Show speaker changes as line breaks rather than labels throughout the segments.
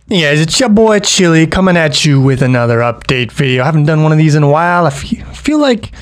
Hey guys, it's your boy Chili coming at you with another update video. I haven't done one of these in a while. I feel like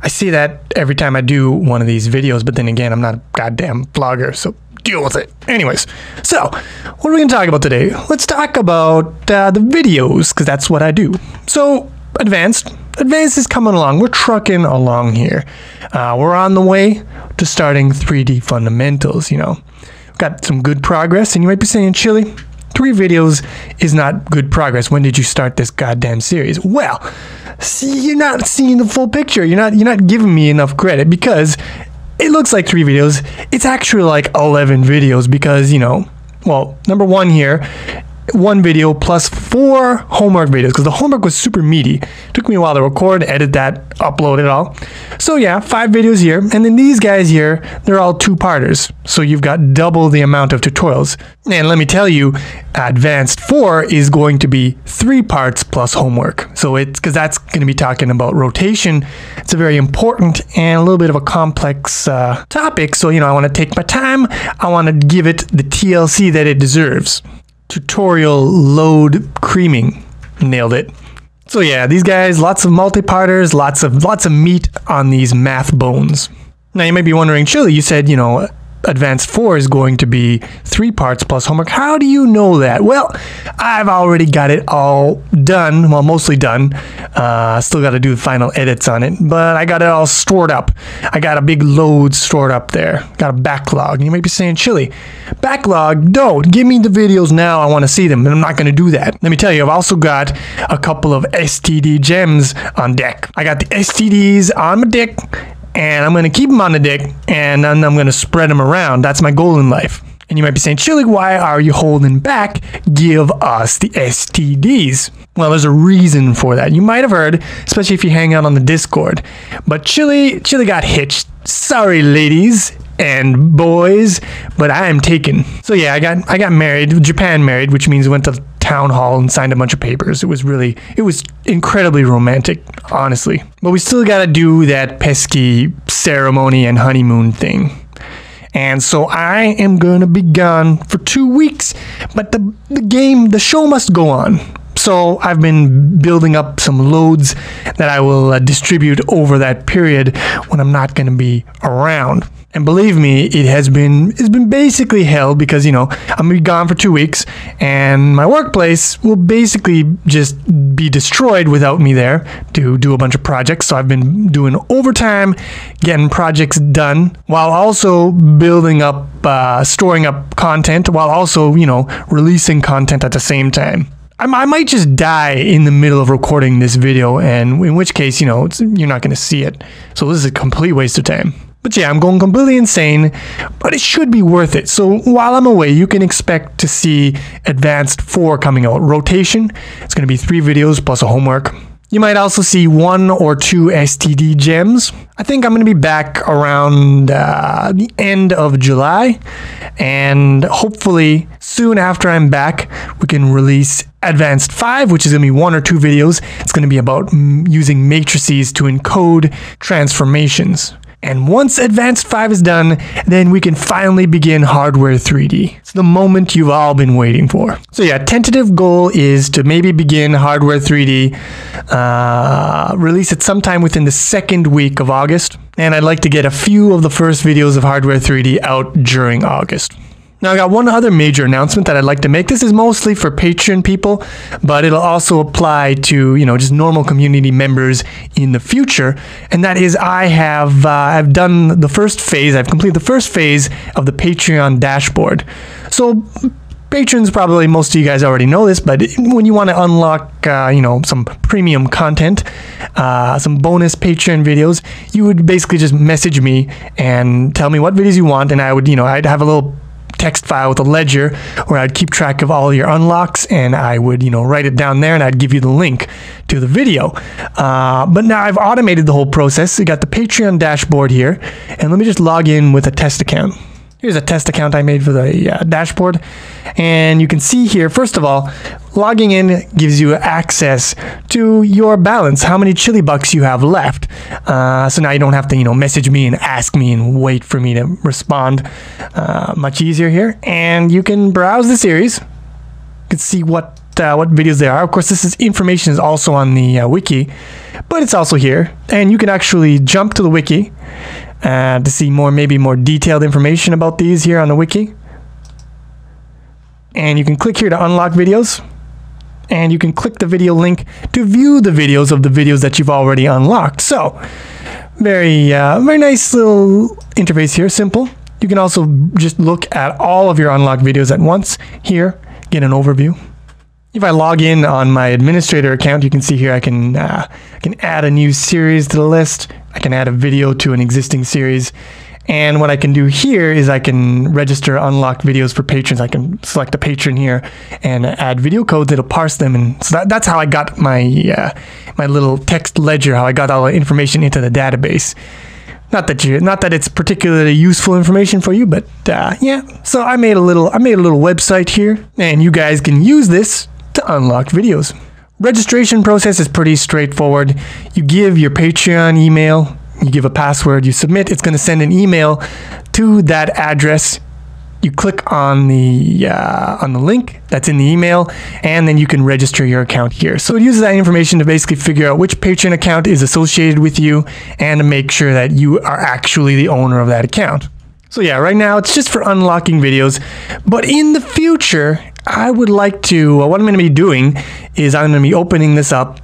I say that every time I do one of these videos, but then again, I'm not a goddamn vlogger, so deal with it. Anyways, so what are we going to talk about today? Let's talk about the videos, because that's what I do. So, Advanced is coming along. We're trucking along here. We're on the way to starting 3D fundamentals, you know. We've got some good progress, and you might be saying, Chili, 3 videos is not good progress. When did you start this goddamn series? Well, see, you're not seeing the full picture. You're not giving me enough credit, because it looks like 3 videos. It's actually like 11 videos because, you know, well, number 1 here, 1 video plus 4 homework videos, because the homework was super meaty. It took me a while to record, edit that, upload it all. So yeah, 5 videos here, and then these guys here, they're all 2-parters. So you've got double the amount of tutorials. And let me tell you, Advanced 4 is going to be 3 parts plus homework. So it's because that's going to be talking about rotation. It's a very important and a little bit of a complex topic. So, you know, I want to take my time. I want to give it the TLC that it deserves. Tutorial load creaming. Nailed it. So yeah, these guys, lots of multi-parters, lots of meat on these math bones. Now you might be wondering, Chili, you said, you know, Advanced 4 is going to be 3 parts plus homework. How do you know that? Well, I've already got it all done. Well, mostly done. Still got to do the final edits on it, but I got it all stored up. I got a big load stored up there. Got a backlog. And you might be saying, Chili, backlog? Don't. Give me the videos now. I want to see them, and I'm not going to do that. Let me tell you, I've also got a couple of STD gems on deck. I got the STDs on my deck, and I'm going to keep them on the deck, and then I'm going to spread them around. That's my goal in life. And you might be saying, Chili, why are you holding back? Give us the STDs. Well, there's a reason for that. You might have heard, especially if you hang out on the Discord. But Chili got hitched. Sorry, ladies and boys, but I am taken. So yeah, I got married, Japan married, which means I went to the town hall and signed a bunch of papers. It was incredibly romantic, honestly. But we still got to do that pesky ceremony and honeymoon thing. And so I am going to be gone for 2 weeks, but the show must go on. So I've been building up some loads that I will distribute over that period when I'm not going to be around. And believe me, it's been basically hell, because, you know, I'm going to be gone for 2 weeks, and my workplace will basically just be destroyed without me there to do a bunch of projects. So I've been doing overtime, getting projects done, while also building up, storing up content, while also, you know, releasing content at the same time. I might just die in the middle of recording this video, and in which case, you know, you're not going to see it. So this is a complete waste of time. But yeah, I'm going completely insane, but it should be worth it. So while I'm away, you can expect to see Advanced 4 coming out. Rotation, it's going to be 3 videos plus a homework. You might also see 1 or 2 STD gems. I think I'm going to be back around the end of July, and hopefully soon after I'm back, we can release Advanced 5, which is going to be 1 or 2 videos. It's going to be about using matrices to encode transformations. And once Advanced 5 is done, then we can finally begin Hardware 3D. It's the moment you've all been waiting for. So yeah, tentative goal is to maybe begin Hardware 3D, release it sometime within the 2nd week of August. And I'd like to get a few of the first videos of Hardware 3D out during August. Now, I got one other major announcement that I'd like to make. This is mostly for Patreon people, but it'll also apply to, you know, just normal community members in the future. And that is, I've done the first phase. I've completed the first phase of the Patreon dashboard. So patrons, probably most of you guys already know this, but when you want to unlock, you know, some premium content, some bonus Patreon videos, you would basically just message me and tell me what videos you want, and I would, you know, I'd have a little text file with a ledger where I'd keep track of all your unlocks, and I would, you know, write it down there, and I'd give you the link to the video. But now I've automated the whole process. You got the Patreon dashboard here, and let me just log in with a test account. Here's a test account I made for the dashboard, and you can see here, first of all, logging in gives you access to your balance, how many chili bucks you have left. So now you don't have to, you know, message me and ask me and wait for me to respond. Much easier here, and you can browse the series. can see what videos they are. Of course, this information is also on the wiki, but it's also here, and you can actually jump to the wiki to see maybe more detailed information about these here on the wiki. And you can click here to unlock videos, and you can click the video link to view the videos of the videos that you've already unlocked. So very nice little interface here, simple. You can also just look at all of your unlocked videos at once here, get an overview. If I log in on my administrator account, you can see here I can add a new series to the list. I can add a video to an existing series. And what I can do here is I can register unlocked videos for patrons. I can select a patron here and add video codes. It'll parse them, and so that's how I got my my little text ledger. How I got all the information into the database. Not that it's particularly useful information for you, but yeah. So I made a little website here, and you guys can use this to unlock videos. Registration process is pretty straightforward. You give your Patreon email. You give a password, you submit, it's going to send an email to that address. You click on the link that's in the email, and then you can register your account here. So it uses that information to basically figure out which Patreon account is associated with you and to make sure that you are actually the owner of that account. So yeah, right now it's just for unlocking videos, but in the future, I would like to, what I'm going to be doing is I'm going to be opening this up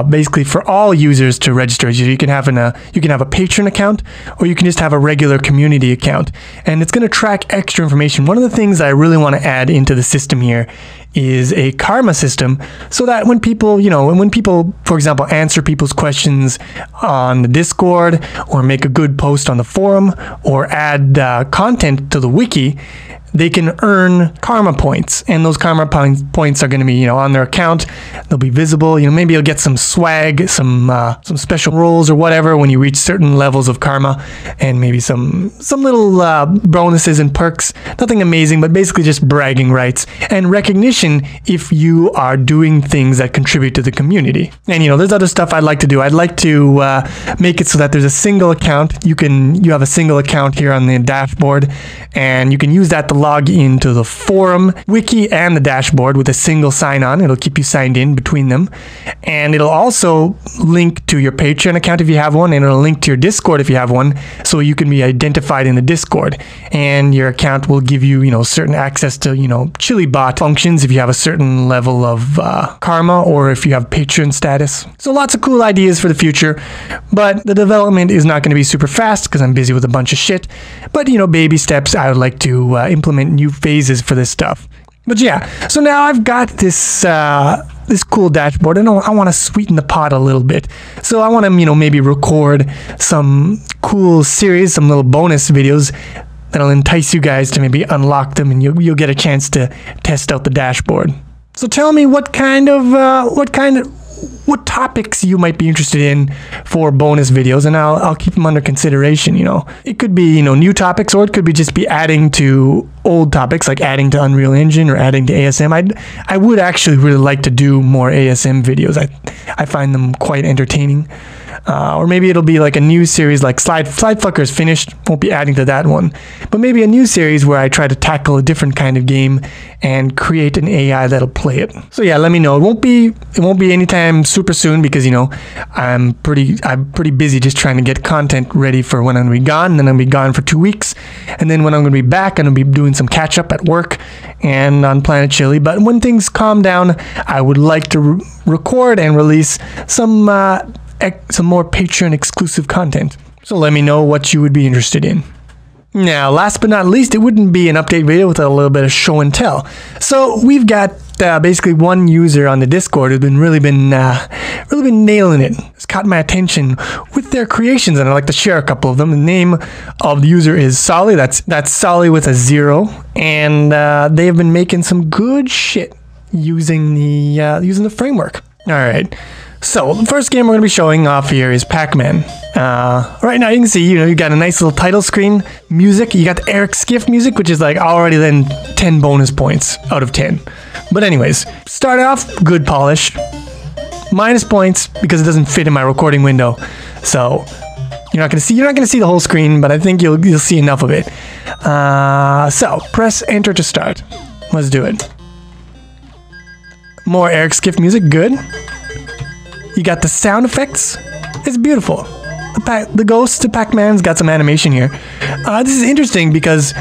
basically for all users to register. You can have a patron account, or you can just have a regular community account, and it's going to track extra information. One of the things I really want to add into the system here is a karma system, so that when people, for example, answer people's questions on the Discord, or make a good post on the forum, or add content to the wiki, they can earn karma points, and those karma points are going to be, on their account. They'll be visible. Maybe you'll get some swag, some special rolls or whatever when you reach certain levels of karma, and maybe some little bonuses and perks. Nothing amazing, but basically just bragging rights and recognition if you are doing things that contribute to the community. And there's other stuff I'd like to do. I'd like to make it so that there's a single account. You have a single account here on the dashboard, and you can use that to log into the forum, wiki, and the dashboard with a single sign-on. It'll keep you signed in between them, and it'll also link to your Patreon account if you have one, and it'll link to your Discord if you have one, so you can be identified in the Discord. And your account will give you, certain access to, Chili bot functions if you have a certain level of karma, or if you have patron status. So lots of cool ideas for the future, but the development is not going to be super fast because I'm busy with a bunch of shit. But baby steps. I would like to implement new phases for this stuff. But yeah, so now I've got this this cool dashboard, and I want to sweeten the pot a little bit. So I want to maybe record some cool series, some little bonus videos that'll entice you guys to maybe unlock them, and you'll get a chance to test out the dashboard. So tell me what topics you might be interested in for bonus videos, and I'll keep them under consideration. It could be new topics, or it could be just be adding to old topics, like adding to Unreal Engine or adding to ASM. I would actually really like to do more ASM videos. I find them quite entertaining. Or maybe it'll be like a new series, like Slide Fucker is finished, won't be adding to that one, but maybe a new series where I try to tackle a different kind of game and create an AI that'll play it. So yeah, let me know. It won't be anytime super soon, because I'm pretty busy just trying to get content ready for when I'm gonna be gone. And then I'll be gone for 2 weeks, and then when I'm gonna be back, I'm gonna be doing some catch up at work and on Planet Chili. But when things calm down, I would like to record and release some more Patreon exclusive content. So let me know what you would be interested in. Now, last but not least, it wouldn't be an update video without a little bit of show and tell. So we've got basically one user on the Discord who's really been nailing it. It's caught my attention with their creations, and I'd like to share a couple of them. The name of the user is Solly. That's Solly with a 0, and they have been making some good shit using the framework. All right. So the first game we're going to be showing off here is Pac-Man. Right now you can see, you got a nice little title screen, music. You got the Eric Skiff music, which is like already then 10 bonus points out of 10. But anyways, start off good polish. Minus points because it doesn't fit in my recording window. So you're not going to see the whole screen, but I think you'll see enough of it. So press enter to start. Let's do it. More Eric Skiff music, good. You got the sound effects. It's beautiful. The ghost to Pac-Man's got some animation here. This is interesting because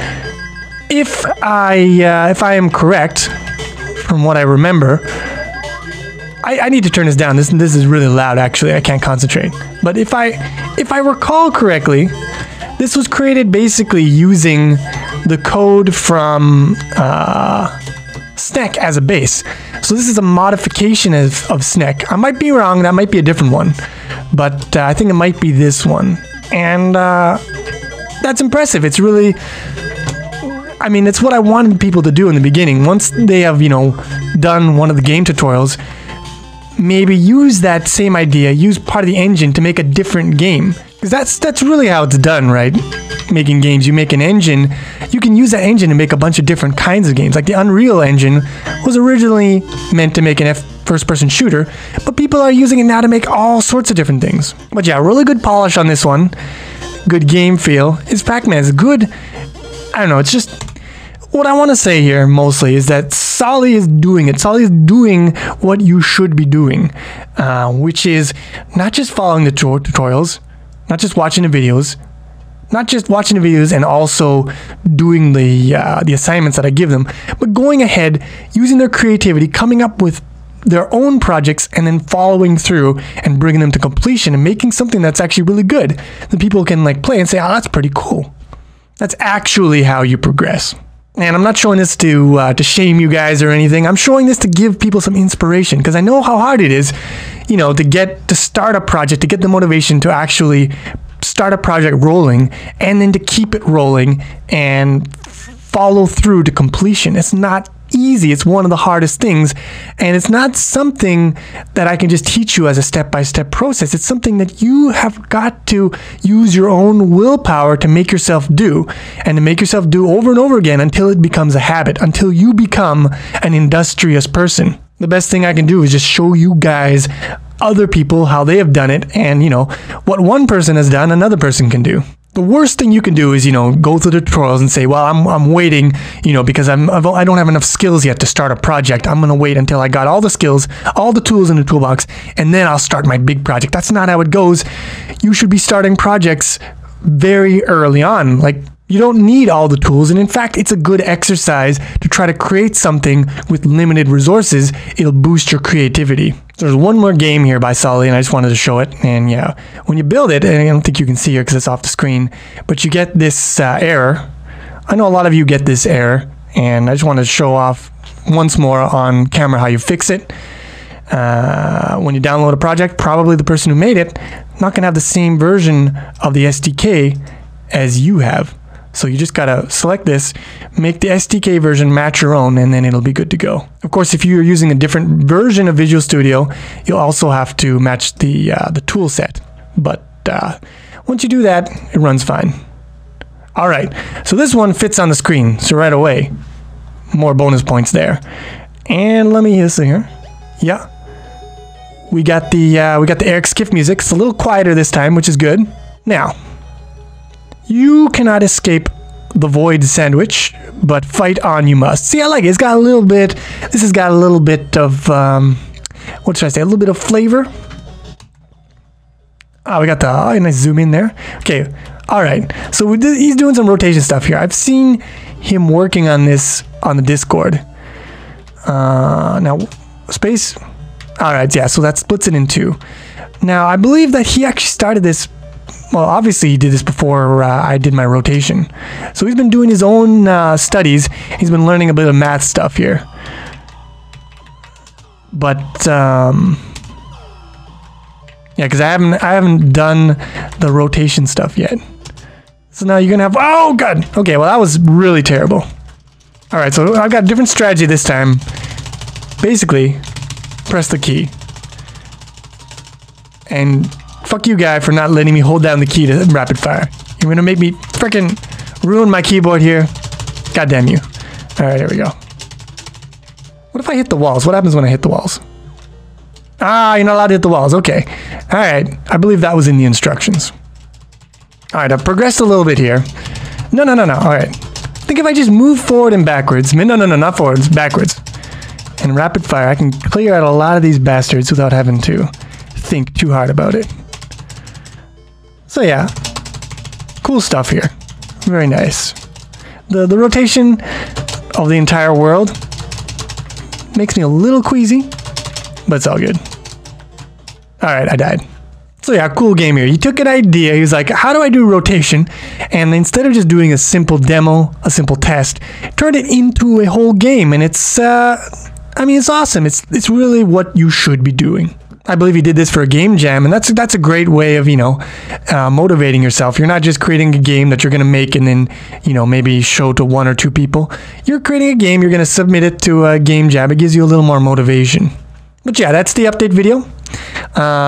if I am correct, from what I remember, I need to turn this down. This is really loud. Actually, I can't concentrate. But if I recall correctly, this was created basically using the code from SNEC as a base. So this is a modification of SNEC. I might be wrong. That might be a different one. But I think it might be this one. And that's impressive. It's really... I mean, it's what I wanted people to do in the beginning. Once they have, you know, done one of the game tutorials, maybe use that same idea, use part of the engine to make a different game. Because that's really how it's done, right? Making games. You make an engine, you can use that engine to make a bunch of different kinds of games. Like the Unreal Engine was originally meant to make an first-person shooter, but people are using it now to make all sorts of different things. But yeah, really good polish on this one. Good game feel. It's Pac-Man's good. I don't know, it's just... What I want to say here mostly is that Solly is doing it. Solly is doing what you should be doing, which is not just following the tutorials, not just watching the videos, and also doing the assignments that I give them, but going ahead, using their creativity, coming up with their own projects, and then following through and bringing them to completion and making something that's actually really good that people can like play and say, oh, that's pretty cool. That's actually how you progress. And I'm not showing this to shame you guys or anything. I'm showing this to give people some inspiration, because I know how hard it is, you know, to start a project, to get the motivation to actually start a project rolling, and then to keep it rolling and follow through to completion. It's not easy. It's one of the hardest things, and it's not something that I can just teach you as a step-by-step process. It's something that you have got to use your own willpower to make yourself do, and to make yourself do over and over again until it becomes a habit, until you become an industrious person. The best thing I can do is just show you guys other people how they have done it, and you know, what one person has done, another person can do. The worst thing you can do is, you know, go through the tutorials and say, well, I'm waiting, you know, because I don't have enough skills yet to start a project. I'm going to wait until I got all the skills, all the tools in the toolbox, and then I'll start my big project. That's not how it goes. You should be starting projects very early on. Like, you don't need all the tools, and in fact, it's a good exercise to try to create something with limited resources. It'll boost your creativity. There's one more game here by Solly, and I just wanted to show it. And yeah, when you build it, and I don't think you can see here because it's off the screen, but you get this error. I know a lot of you get this error, and I just wanted to show off once more on camera how you fix it. When you download a project, probably the person who made it not going to have the same version of the SDK as you have. So you just gotta select this, make the SDK version match your own, and then it'll be good to go. Of course, if you're using a different version of Visual Studio, you'll also have to match the tool set. But once you do that, it runs fine. All right, so this one fits on the screen, so right away, more bonus points there. And let me see here. Yeah, we got the Eric Skiff music. It's a little quieter this time, which is good. Now, you cannot escape the void sandwich, but fight on you must. See, I like it. It's got a little bit, this has got a little bit of, what should I say, a little bit of flavor. Oh, we got the, oh, nice zoom in there. Okay, all right. So he's doing some rotation stuff here. I've seen him working on this on the Discord. Now, space. All right, yeah, so that splits it in two. Now, I believe that he actually started this. Well, obviously he did this before I did my rotation. So he's been doing his own studies. He's been learning a bit of math stuff here. But yeah, because I haven't done the rotation stuff yet. So now you're gonna have, oh god. Okay, well that was really terrible. All right, so I've got a different strategy this time. Basically, press the key. And fuck you, guy, for not letting me hold down the key to rapid fire. You're gonna make me freaking ruin my keyboard here. God damn you. All right, here we go. What if I hit the walls? What happens when I hit the walls? Ah, you're not allowed to hit the walls. Okay. All right. I believe that was in the instructions. All right, I've progressed a little bit here. No. All right. I think if I just move forward and backwards. No, not forwards, backwards. and rapid fire. I can clear out a lot of these bastards without having to think too hard about it. So yeah, cool stuff here. Very nice. The rotation of the entire world makes me a little queasy, but it's all good. Alright, I died. So yeah, cool game here. He took an idea, he was like, how do I do rotation? And instead of just doing a simple demo, a simple test, turned it into a whole game. And it's, I mean, it's awesome. It's really what you should be doing. I believe he did this for a game jam, and that's a great way of, you know, motivating yourself. You're not just creating a game that you're going to make and then, you know, maybe show to 1 or 2 people. You're creating a game, you're going to submit it to a game jam. It gives you a little more motivation. But yeah, that's the update video.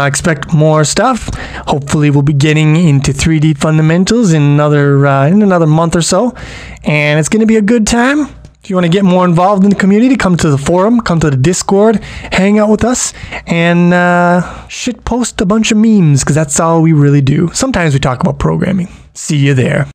Expect more stuff. Hopefully we'll be getting into 3D fundamentals in another month or so, and it's going to be a good time. If you want to get more involved in the community, come to the forum, come to the Discord, hang out with us, and shit post a bunch of memes, because that's all we really do. Sometimes we talk about programming. See you there.